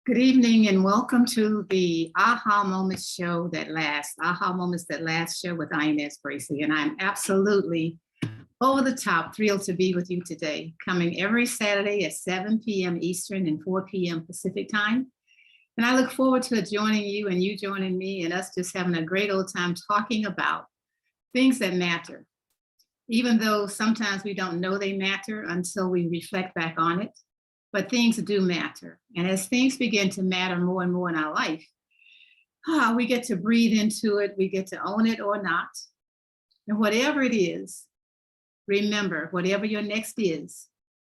Good evening and welcome to the Aha Moments show that lasts, Aha Moments that Last show with Inez, Bracy. And I'm absolutely over the top thrilled to be with you today, coming every Saturday at 7 p.m. Eastern and 4 p.m. Pacific time. And I look forward to joining you and you joining me and us just having a great old time talking about things that matter, even though sometimes we don't know they matter until we reflect back on it. But things do matter. And as things begin to matter more and more in our life, we get to breathe into it. We get to own it or not. And whatever it is, remember, whatever your next is,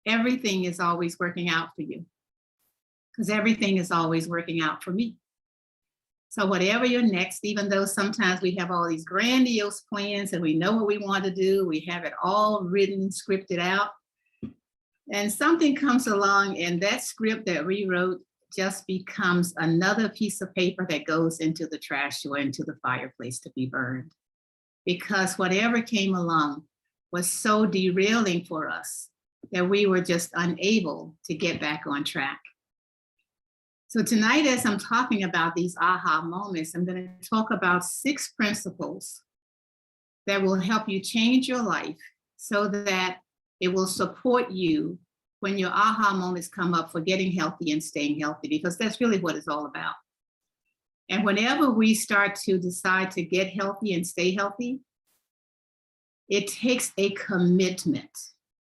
everything is always working out for you. Because everything is always working out for me. So whatever your next, even though sometimes we have all these grandiose plans and we know what we want to do, we have it all written and scripted out. And something comes along and that script that we wrote just becomes another piece of paper that goes into the trash or into the fireplace to be burned. Because whatever came along was so derailing for us that we were just unable to get back on track. So tonight, as I'm talking about these aha moments, I'm going to talk about 6 principles that will help you change your life so that it will support you when your aha moments come up for getting healthy and staying healthy, because that's really what it's all about. And whenever we start to decide to get healthy and stay healthy, it takes a commitment,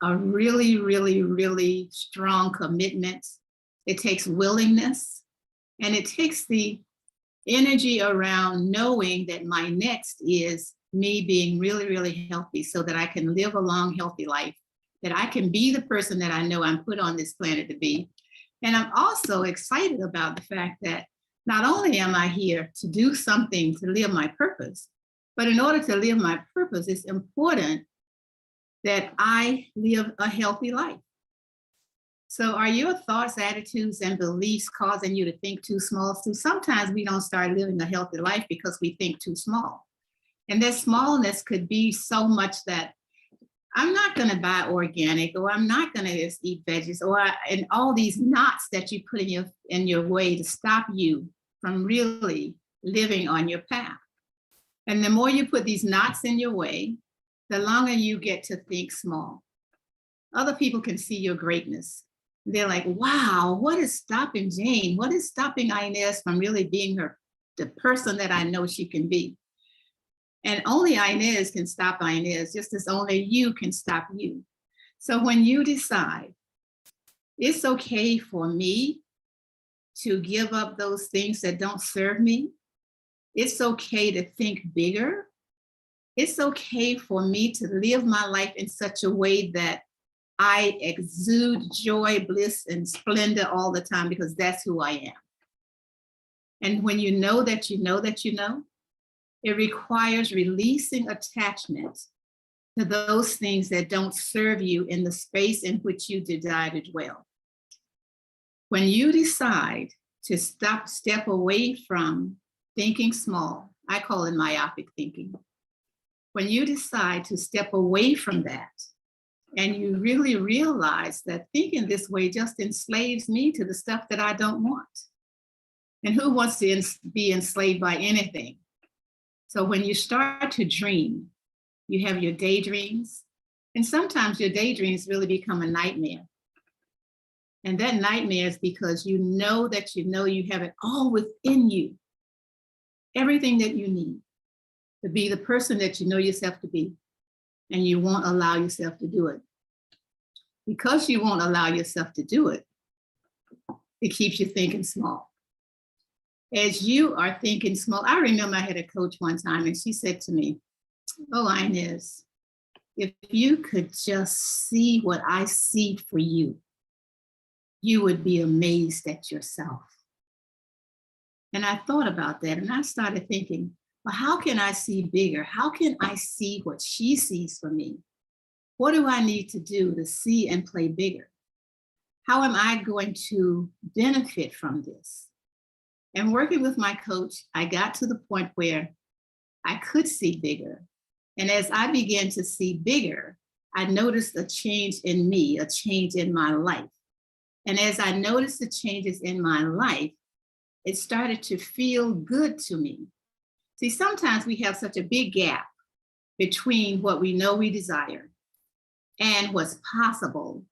a really, really, really strong commitment. It takes willingness, and it takes the energy around knowing that my next is me being really, really healthy so that I can live a long, healthy life, that I can be the person that I know I'm put on this planet to be. And I'm also excited about the fact that not only am I here to do something to live my purpose, but in order to live my purpose, it's important that I live a healthy life. So are your thoughts, attitudes, and beliefs causing you to think too small? So sometimes we don't start living a healthy life because we think too small. And that smallness could be so much that I'm not going to buy organic, or I'm not going to just eat veggies, and all these knots that you put in your way to stop you from really living on your path. And the more you put these knots in your way, the longer you get to think small. Other people can see your greatness. They're like, wow, what is stopping Jane? What is stopping Inez from really being the person that I know she can be? And only Inez can stop Inez, just as only you can stop you. So when you decide it's okay for me to give up those things that don't serve me, it's okay to think bigger. It's okay for me to live my life in such a way that I exude joy, bliss, and splendor all the time, because that's who I am. And when you know that you know that you know, it requires releasing attachment to those things that don't serve you in the space in which you desire to dwell. When you decide to step away from thinking small, I call it myopic thinking. When you decide to step away from that, and you really realize that thinking this way just enslaves me to the stuff that I don't want. And who wants to be enslaved by anything? So when you start to dream, you have your daydreams, and sometimes your daydreams really become a nightmare. And that nightmare is because you know you have it all within you, everything that you need to be the person that you know yourself to be, and you won't allow yourself to do it. Because you won't allow yourself to do it, it keeps you thinking small. As you are thinking small, I remember I had a coach one time and she said to me, oh, Inez, if you could just see what I see for you, you would be amazed at yourself. And I thought about that and I started thinking, well, how can I see bigger? How can I see what she sees for me? What do I need to do to see and play bigger? How am I going to benefit from this? And working with my coach, I got to the point where I could see bigger. And as I began to see bigger, I noticed a change in me, a change in my life. And as I noticed the changes in my life, it started to feel good to me. See, sometimes we have such a big gap between what we know we desire and what's possible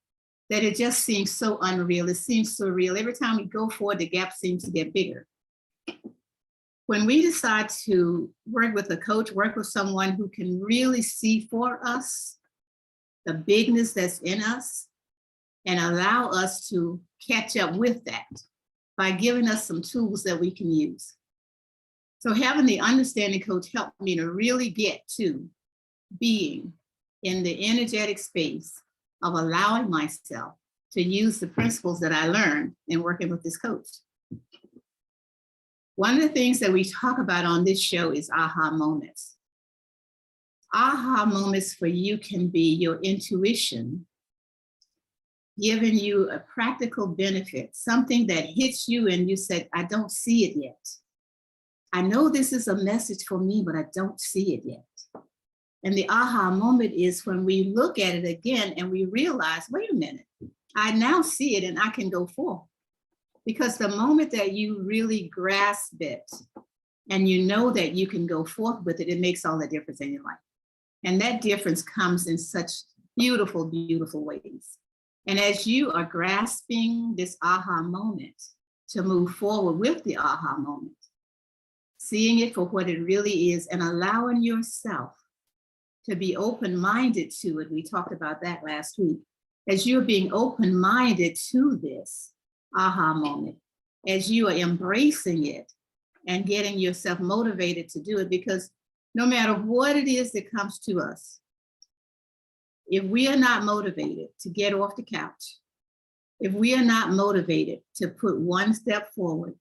that it just seems so unreal. It seems surreal. Every time we go forward, the gap seems to get bigger. When we decide to work with a coach, work with someone who can really see for us the bigness that's in us and allow us to catch up with that by giving us some tools that we can use. So having the understanding coach helped me to really get to being in the energetic space of allowing myself to use the principles that I learned in working with this coach. One of the things that we talk about on this show is aha moments. Aha moments for you can be your intuition giving you a practical benefit, something that hits you and you said, I don't see it yet. I know this is a message for me, but I don't see it yet. And the aha moment is when we look at it again and we realize, wait a minute, I now see it and I can go forward. Because the moment that you really grasp it and you know that you can go forth with it, it makes all the difference in your life. And that difference comes in such beautiful, beautiful ways. And as you are grasping this aha moment to move forward with the aha moment, seeing it for what it really is and allowing yourself to be open-minded to it. We talked about that last week. As you're being open-minded to this aha moment, as you are embracing it and getting yourself motivated to do it, because no matter what it is that comes to us, if we are not motivated to get off the couch, if we are not motivated to put one step forward,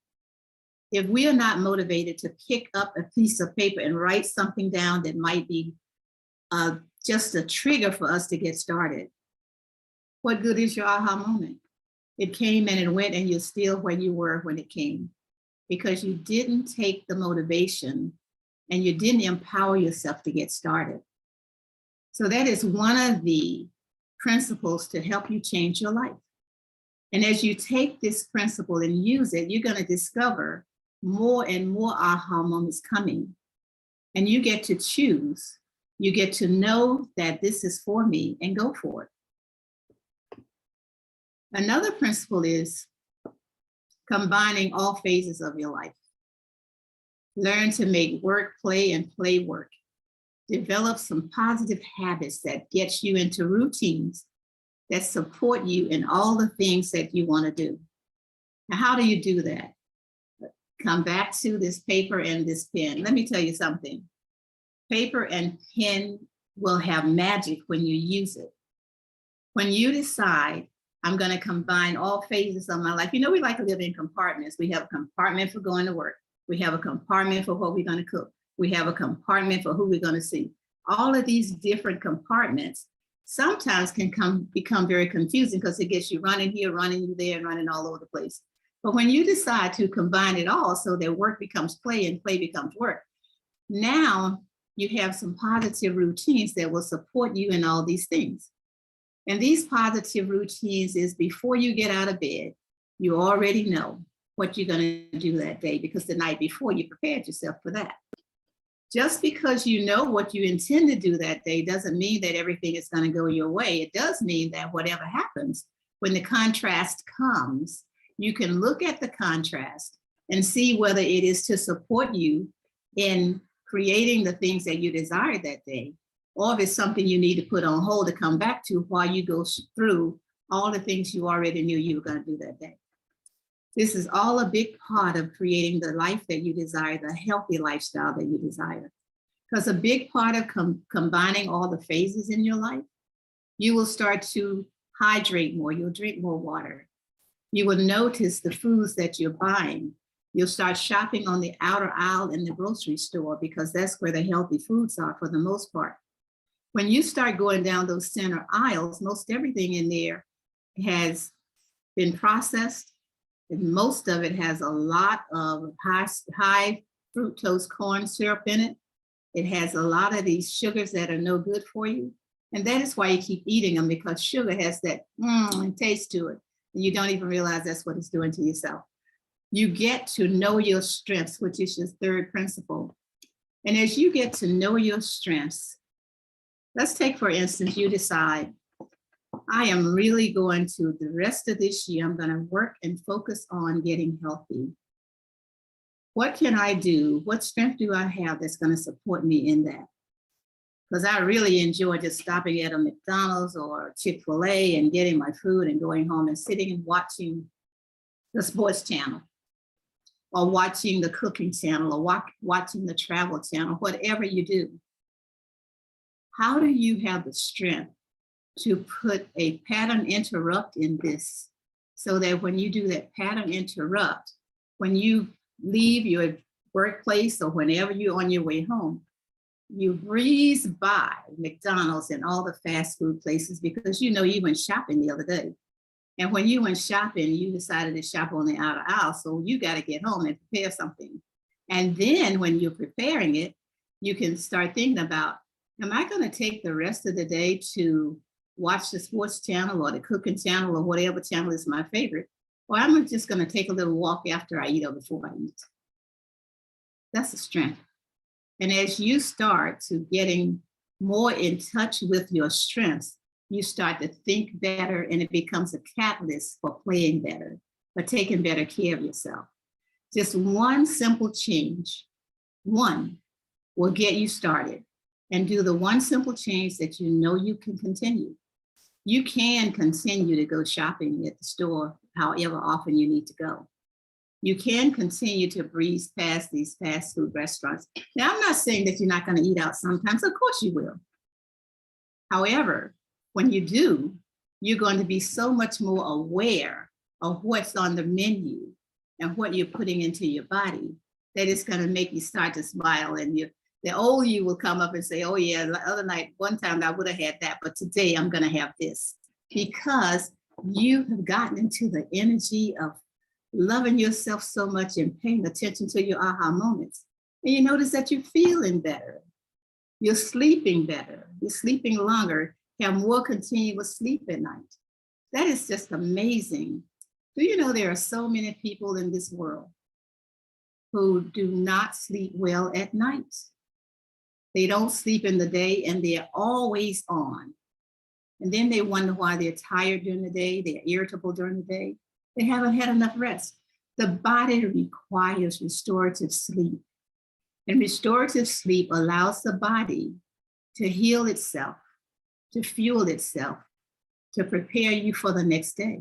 if we are not motivated to pick up a piece of paper and write something down that might be just a trigger for us to get started, what good is your aha moment? It came and it went and you're still where you were when it came because you didn't take the motivation and you didn't empower yourself to get started. So that is one of the principles to help you change your life. And as you take this principle and use it, you're going to discover more and more aha moments coming. And you get to choose. You get to know that this is for me and go for it. Another principle is combining all phases of your life. Learn to make work play and play work. Develop some positive habits that get you into routines that support you in all the things that you want to do. Now, how do you do that? Come back to this paper and this pen. Let me tell you something. Paper and pen will have magic when you use it. When you decide, I'm going to combine all phases of my life. You know, we like to live in compartments. We have a compartment for going to work. We have a compartment for what we're going to cook. We have a compartment for who we're going to see. All of these different compartments sometimes can become very confusing because it gets you running here, running you there, and running all over the place. But when you decide to combine it all so that work becomes play and play becomes work, now you have some positive routines that will support you in all these things. And these positive routines is before you get out of bed, you already know what you're going to do that day because the night before you prepared yourself for that. Just because you know what you intend to do that day doesn't mean that everything is going to go your way. It does mean that whatever happens, when the contrast comes, you can look at the contrast and see whether it is to support you in creating the things that you desire that day, or if it's something you need to put on hold to come back to while you go through all the things you already knew you were going to do that day. This is all a big part of creating the life that you desire, the healthy lifestyle that you desire. Because a big part of combining all the phases in your life, you will start to hydrate more, you'll drink more water. You will notice the foods that you're buying. You'll start shopping on the outer aisle in the grocery store because that's where the healthy foods are for the most part. When you start going down those center aisles, most everything in there has been processed. And most of it has a lot of high fructose corn syrup in it. It has a lot of these sugars that are no good for you. And that is why you keep eating them, because sugar has that taste to it. You don't even realize that's what it's doing to yourself. You get to know your strengths, which is your third principle. And as you get to know your strengths, let's take, for instance, you decide, I am really going to, the rest of this year, I'm going to work and focus on getting healthy. What can I do? What strength do I have that's going to support me in that? Because I really enjoy just stopping at a McDonald's or Chick-fil-A and getting my food and going home and sitting and watching the sports channel, or watching the cooking channel, or watching the travel channel, whatever you do. How do you have the strength to put a pattern interrupt in this, so that when you do that pattern interrupt, when you leave your workplace or whenever you're on your way home, you breeze by McDonald's and all the fast food places, because you know you went shopping the other day. And when you went shopping, you decided to shop on the outer aisle. So you got to get home and prepare something. And then when you're preparing it, you can start thinking about, am I going to take the rest of the day to watch the sports channel or the cooking channel or whatever channel is my favorite? Or I'm just going to take a little walk after I eat or before I eat. That's a strength. And as you start to getting more in touch with your strengths, you start to think better, and it becomes a catalyst for playing better, for taking better care of yourself. Just one simple change, one, will get you started. And do the one simple change that you know you can continue. You can continue to go shopping at the store however often you need to go. You can continue to breeze past these fast food restaurants. Now, I'm not saying that you're not going to eat out sometimes. Of course you will. However, when you do, you're going to be so much more aware of what's on the menu and what you're putting into your body that it's going to make you start to smile. And the old you will come up and say, oh yeah, the other night, one time I would have had that, but today I'm going to have this. Because you have gotten into the energy of loving yourself so much and paying attention to your aha moments. And you notice that you're feeling better. You're sleeping better. You're sleeping longer. You have more continuous sleep at night. That is just amazing. Do you know there are so many people in this world who do not sleep well at night? They don't sleep in the day and they're always on. And then they wonder why they're tired during the day, they're irritable during the day. They haven't had enough rest. The body requires restorative sleep. And restorative sleep allows the body to heal itself, to fuel itself, to prepare you for the next day.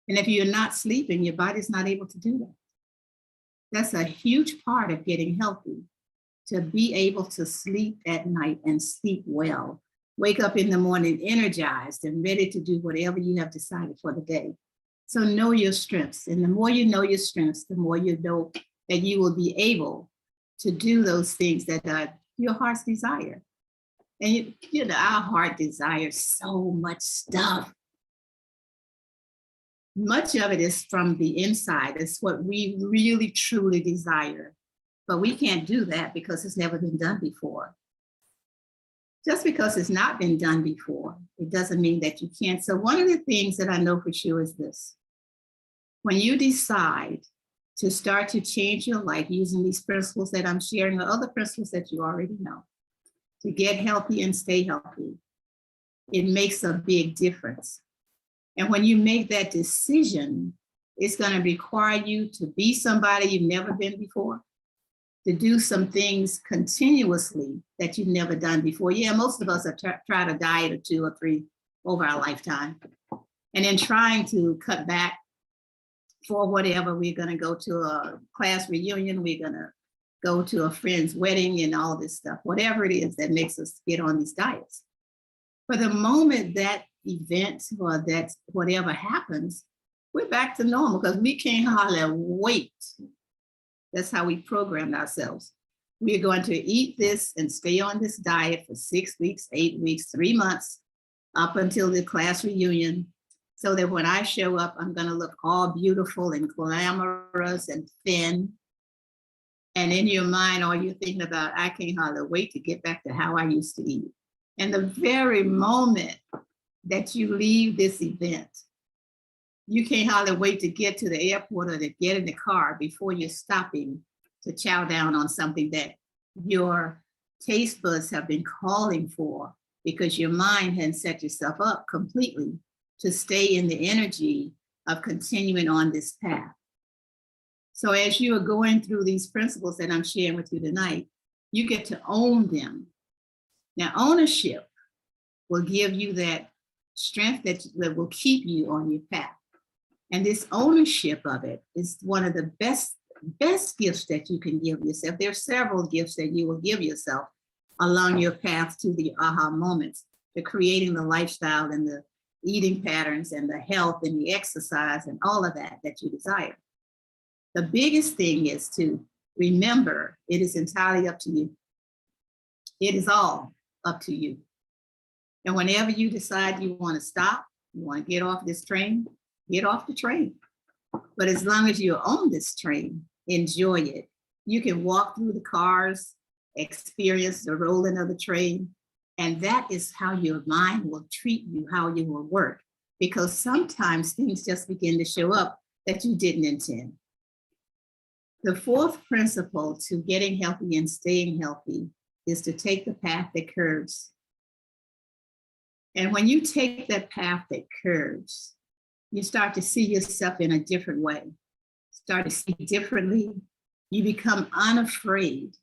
And if you're not sleeping, your body's not able to do that. That's a huge part of getting healthy, to be able to sleep at night and sleep well. Wake up in the morning energized and ready to do whatever you have decided for the day. So know your strengths. And the more you know your strengths, the more you know that you will be able to do those things that are your heart's desire. And you know, our heart desires so much stuff. Much of it is from the inside. It's what we really, truly desire. But we can't do that because it's never been done before. Just because it's not been done before, it doesn't mean that you can't. So one of the things that I know for sure is this. When you decide to start to change your life using these principles that I'm sharing, or other principles that you already know, to get healthy and stay healthy, it makes a big difference. And when you make that decision, it's going to require you to be somebody you've never been before, to do some things continuously that you've never done before. Yeah, most of us have tried a diet or 2 or 3 over our lifetime. And in trying to cut back for whatever, we're going to go to a class reunion, we're going to go to a friend's wedding and all this stuff, whatever it is that makes us get on these diets. But the moment that event or that whatever happens, we're back to normal because we can't hardly wait. That's how we programmed ourselves. We're going to eat this and stay on this diet for 6 weeks, 8 weeks, 3 months, up until the class reunion, so that when I show up, I'm going to look all beautiful and glamorous and thin. And in your mind, all you're thinking about, I can't hardly wait to get back to how I used to eat. And the very moment that you leave this event, You can't hardly wait to get to the airport or to get in the car before you're stopping to chow down on something that your taste buds have been calling for, because your mind has set yourself up completely to stay in the energy of continuing on this path. So as you are going through these principles that I'm sharing with you tonight, you get to own them. Now, ownership will give you that strength that will keep you on your path. And this ownership of it is one of the best gifts that you can give yourself. There are several gifts that you will give yourself along your path to the aha moments, to creating the lifestyle and the eating patterns and the health and the exercise and all of that you desire. The biggest thing is to remember it is entirely up to you. It is all up to you. And whenever you decide you want to stop, you want to get off this train, get off the train. But as long as you're on this train, enjoy it. You can walk through the cars, experience the rolling of the train, and that is how your mind will treat you, how you will work. Because sometimes things just begin to show up that you didn't intend. The fourth principle to getting healthy and staying healthy is to take the path that curves. And when you take that path that curves, you start to see yourself in a different way, start to see differently. You become unafraid,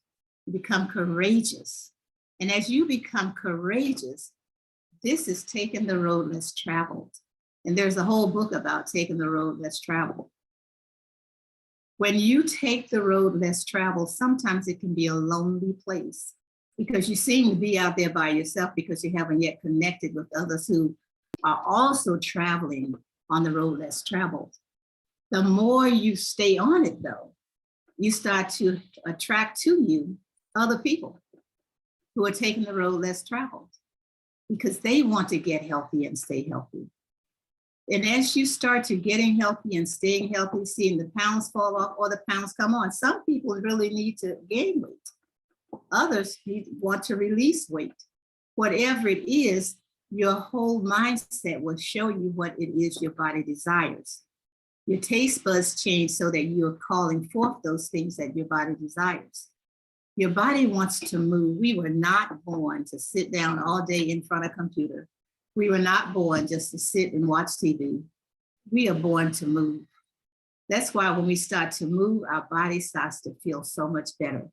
you become courageous. And as you become courageous, this is taking the road less traveled. And there's a whole book about taking the road less traveled. When you take the road less traveled, sometimes it can be a lonely place because you seem to be out there by yourself because you haven't yet connected with others who are also traveling on the road less traveled. The more you stay on it, though, you start to attract to you other people who are taking the road less traveled because they want to get healthy and stay healthy. And as you start to getting healthy and staying healthy, seeing the pounds fall off or the pounds come on, some people really need to gain weight. Others want to release weight. Whatever it is, your whole mindset will show you what it is your body desires. Your taste buds change so that you're calling forth those things that your body desires. Your body wants to move. We were not born to sit down all day in front of a computer. We were not born just to sit and watch TV. We are born to move. That's why when we start to move, our body starts to feel so much better.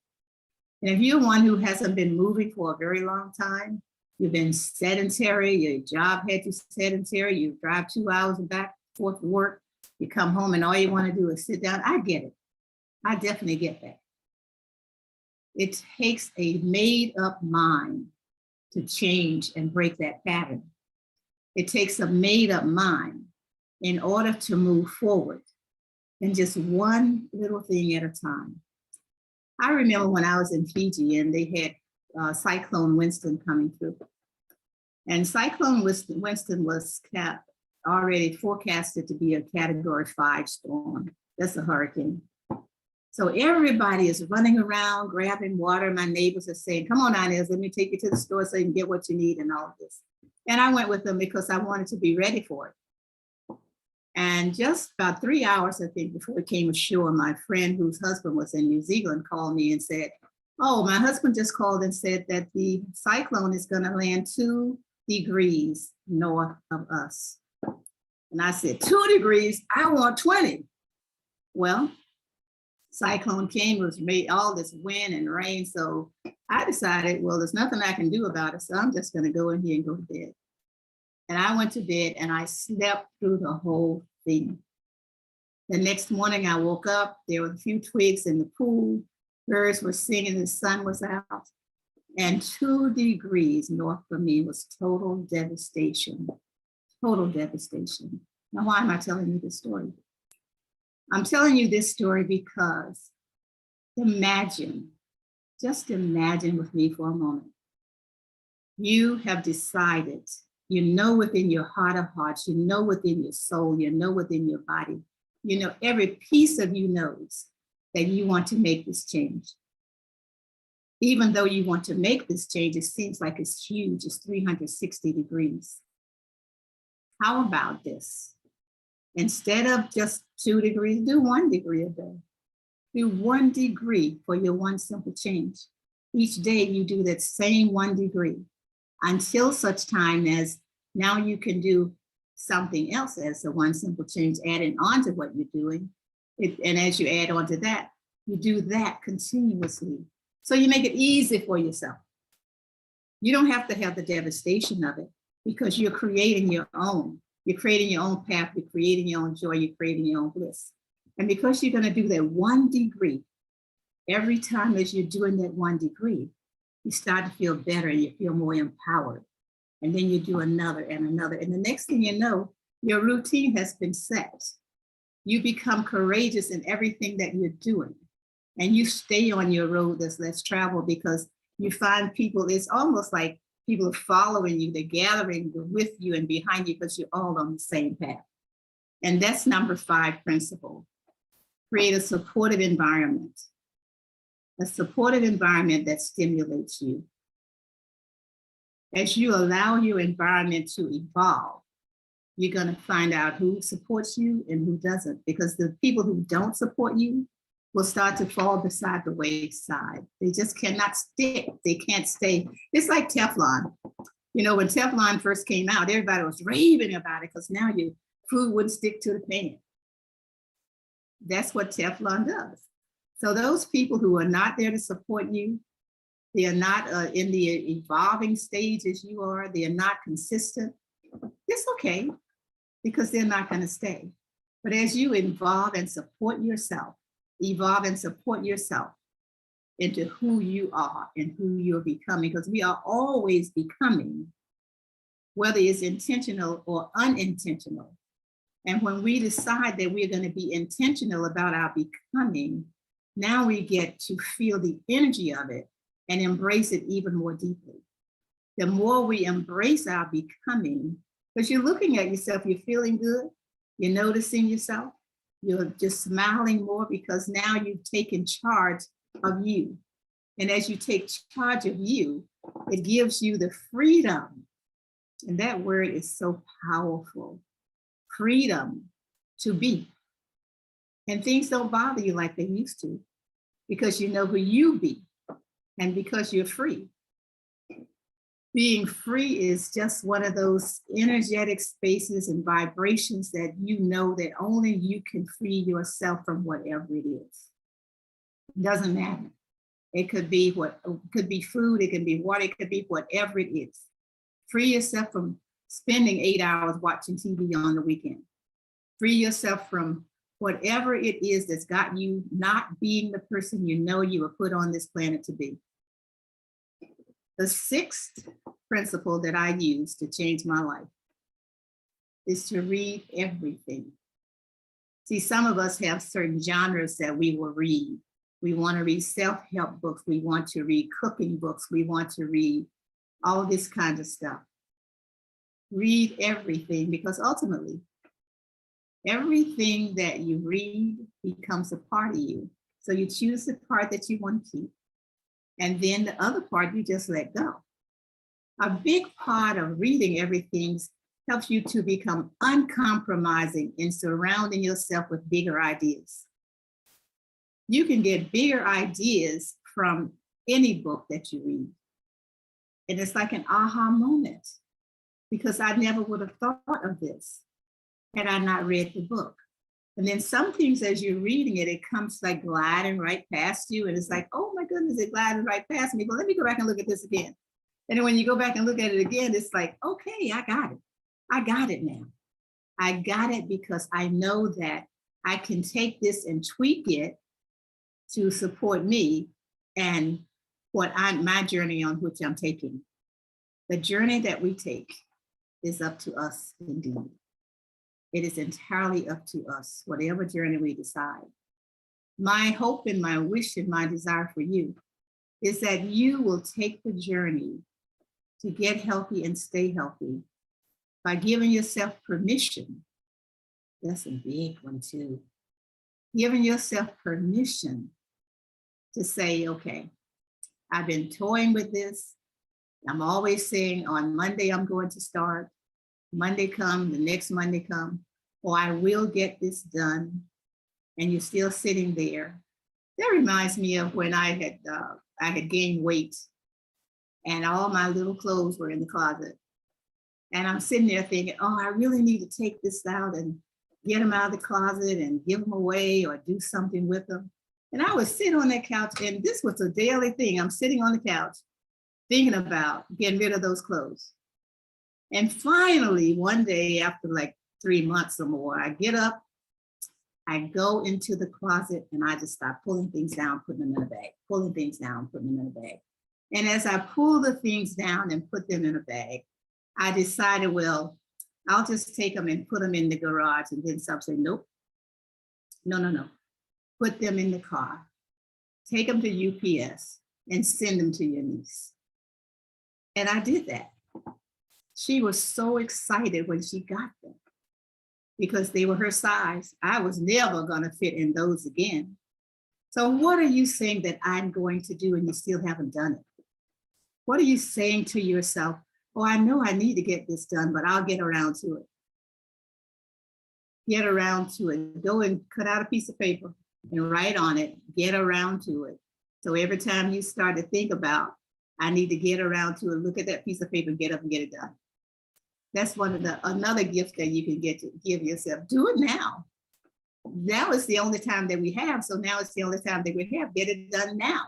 And if you're one who hasn't been moving for a very long time, you've been sedentary, your job had you sedentary, you drive 2 hours and back and forth to work, you come home and all you want to do is sit down. I get it. I definitely get that. It takes a made up mind to change and break that pattern. It takes a made up mind in order to move forward, and just one little thing at a time. I remember when I was in Fiji and they had Cyclone Winston coming through. And Cyclone Winston was already forecasted to be a Category 5 storm. That's a hurricane. So everybody is running around, grabbing water. My neighbors are saying, come on, Inez, let me take you to the store so you can get what you need and all of this. And I went with them because I wanted to be ready for it. And just about 3 hours, I think, before we came ashore, my friend whose husband was in New Zealand called me and said, oh, my husband just called and said that the cyclone is going to land 2 degrees north of us. And I said, 2 degrees? I want 20. Well, cyclone came, was made all this wind and rain. So I decided, well, there's nothing I can do about it. So I'm just going to go in here and go to bed. And I went to bed and I slept through the whole thing. The next morning I woke up, there were a few twigs in the pool, birds were singing, the sun was out. And 2 degrees north of me was total devastation. Total devastation. Now, why am I telling you this story? I'm telling you this story because just imagine with me for a moment. You have decided, you know within your heart of hearts, you know within your soul, you know within your body, you know every piece of you knows that you want to make this change. Even though you want to make this change, it seems like it's huge, it's 360 degrees. How about this? Instead of just 2 degrees, do 1 degree a day. Do 1 degree for your one simple change. Each day you do that same 1 degree until such time as now you can do something else as a one simple change, adding on to what you're doing. And as you add on to that, you do that continuously. So you make it easy for yourself. You don't have to have the devastation of it because you're creating your own. You're creating your own path. You're creating your own joy. You're creating your own bliss. And because you're going to do that 1 degree, every time as you're doing that 1 degree, you start to feel better and you feel more empowered. And then you do another and another. And the next thing you know, your routine has been set. You become courageous in everything that you're doing. And you stay on your road that's less traveled because you find people, it's almost like people are following you, they're gathering with you and behind you because you're all on the same path. And that's number 5 principle. Create a supportive environment. A supportive environment that stimulates you. As you allow your environment to evolve, you're going to find out who supports you and who doesn't, because the people who don't support you will start to fall beside the wayside. They just cannot stick. They can't stay. It's like Teflon. You know, when Teflon first came out, everybody was raving about it because now your food wouldn't stick to the pan. That's what Teflon does. So those people who are not there to support you, they are not in the evolving stage as you are, they are not consistent, it's okay because they're not going to stay. But as you evolve and support yourself into who you are and who you're becoming, because we are always becoming, whether it's intentional or unintentional. And when we decide that we're going to be intentional about our becoming, now we get to feel the energy of it and embrace it even more deeply. The more we embrace our becoming, because you're looking at yourself, you're feeling good, you're noticing yourself, you're just smiling more because now you've taken charge of you. And as you take charge of you, it gives you the freedom. And that word is so powerful. Freedom to be. And things don't bother you like they used to because you know who you be and because you're free. Being free is just one of those energetic spaces and vibrations that you know that only you can free yourself from whatever it is. It doesn't matter. It could be food, it can be water, it could be whatever it is. Free yourself from spending 8 hours watching TV on the weekend. Free yourself from whatever it is that's got you not being the person you know you were put on this planet to be. The 6th principle that I use to change my life is to read everything. See, some of us have certain genres that we will read. We want to read self-help books. We want to read cooking books. We want to read all this kind of stuff. Read everything, because ultimately, everything that you read becomes a part of you. So you choose the part that you want to keep. And then the other part, you just let go. A big part of reading everything helps you to become uncompromising in surrounding yourself with bigger ideas. You can get bigger ideas from any book that you read. And it's like an aha moment, because I never would have thought of this had I not read the book. And then some things as you're reading it, it comes like gliding right past you. And it's like, oh my goodness, it glided right past me. But let me go back and look at this again. And then when you go back and look at it again, it's like, okay, I got it. I got it now. I got it because I know that I can take this and tweak it to support me and my journey on which I'm taking. The journey that we take is up to us indeed. It is entirely up to us, whatever journey we decide. My hope and my wish and my desire for you is that you will take the journey to get healthy and stay healthy by giving yourself permission. That's a big one too. Giving yourself permission to say, okay, I've been toying with this. I'm always saying on Monday, I'm going to start. Monday come, the next Monday come. or I will get this done, and you're still sitting there. That reminds me of when I had gained weight and all my little clothes were in the closet. And I'm sitting there thinking, oh, I really need to take this out and get them out of the closet and give them away or do something with them. And I would sit on that couch, and this was a daily thing. I'm sitting on the couch thinking about getting rid of those clothes. And finally, one day after like 3 months or more, I get up, I go into the closet, and I just start pulling things down, putting them in a bag, pulling things down, putting them in a bag. And as I pull the things down and put them in a bag, I decided, well, I'll just take them and put them in the garage. And then some say, nope, no. Put them in the car, take them to UPS and send them to your niece. And I did that. She was so excited when she got them because they were her size. I was never going to fit in those again. So what are you saying that I'm going to do and you still haven't done it? What are you saying to yourself? Oh, I know I need to get this done, but I'll get around to it. Get around to it. Go and cut out a piece of paper and write on it, get around to it. So every time you start to think about, I need to get around to it, look at that piece of paper, get up and get it done. That's another gift that you can get to give yourself. Do it now. Now is the only time that we have. So now it's the only time that we have. Get it done now.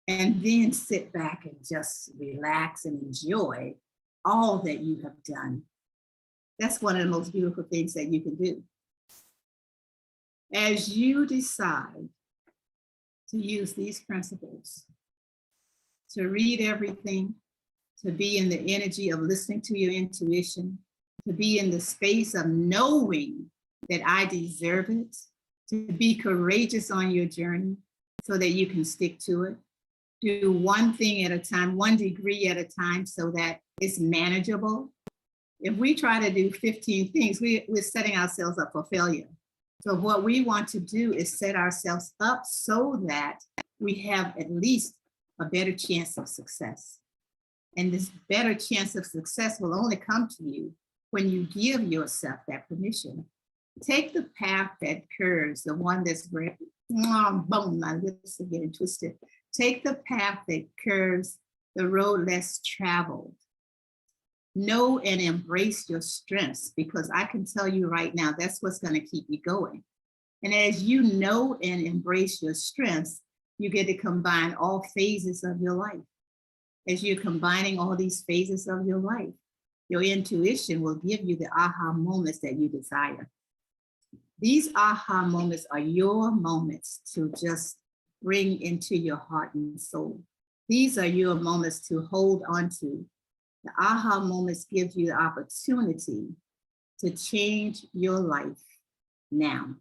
And then sit back and just relax and enjoy all that you have done. That's one of the most beautiful things that you can do. As you decide to use these principles, to read everything, to be in the energy of listening to your intuition, to be in the space of knowing that I deserve it, to be courageous on your journey so that you can stick to it. Do one thing at a time, 1 degree at a time so that it's manageable. If we try to do 15 things, we're setting ourselves up for failure. So what we want to do is set ourselves up so that we have at least a better chance of success. And this better chance of success will only come to you when you give yourself that permission. Take the path that curves, the one that's boom, my lips are getting twisted. Take the path that curves, the road less traveled. Know and embrace your strengths, because I can tell you right now, that's what's going to keep you going. And as you know and embrace your strengths, you get to combine all phases of your life. As you're combining all these phases of your life, your intuition will give you the aha moments that you desire. These aha moments are your moments to just bring into your heart and soul. These are your moments to hold on to. The aha moments give you the opportunity to change your life now.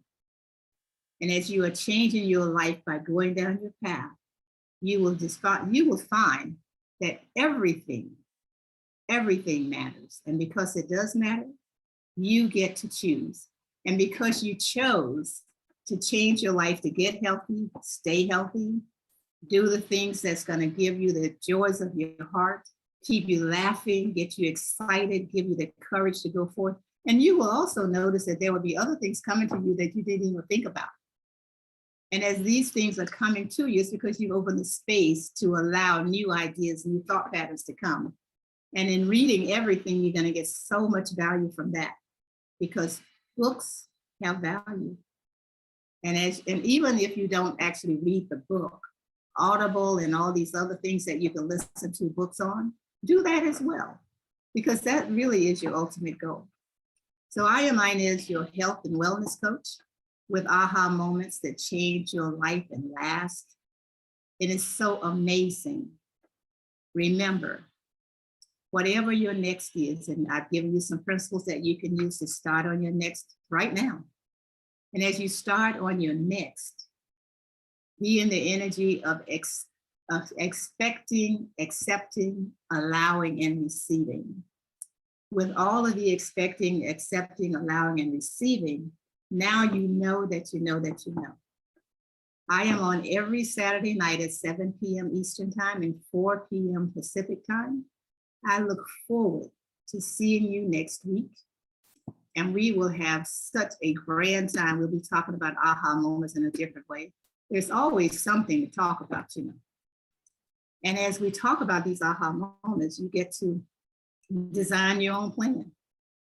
And as you are changing your life by going down your path, you will find that everything matters. And because it does matter, you get to choose. And because you chose to change your life to get healthy, stay healthy, do the things that's going to give you the joys of your heart, keep you laughing, get you excited, give you the courage to go forth. And you will also notice that there will be other things coming to you that you didn't even think about. And as these things are coming to you, it's because you open the space to allow new ideas, new thought patterns to come. And in reading everything, you're going to get so much value from that, because books have value. And even if you don't actually read the book, Audible and all these other things that you can listen to books on, do that as well, because that really is your ultimate goal. So I am Inez, your health and wellness coach, with aha moments that change your life and last. It is so amazing. Remember, whatever your next is, and I've given you some principles that you can use to start on your next right now. And as you start on your next, be in the energy of expecting, accepting, allowing, and receiving. With all of the expecting, accepting, allowing, and receiving, now you know that you know that you know. I am on every Saturday night at 7 p.m. Eastern Time and 4 p.m. Pacific Time. I look forward to seeing you next week. And we will have such a grand time. We'll be talking about aha moments in a different way. There's always something to talk about, you know. And as we talk about these aha moments, you get to design your own plan.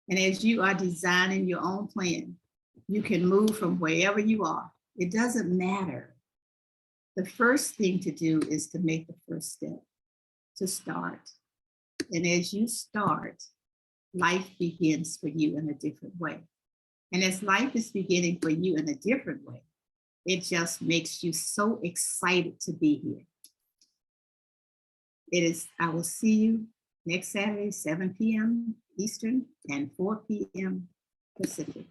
And as you are designing your own plan, you can move from wherever you are. It doesn't matter. The first thing to do is to make the first step, to start. And as you start, life begins for you in a different way. And as life is beginning for you in a different way, it just makes you so excited to be here. I will see you next Saturday, 7 p.m. Eastern and 4 p.m. Pacific.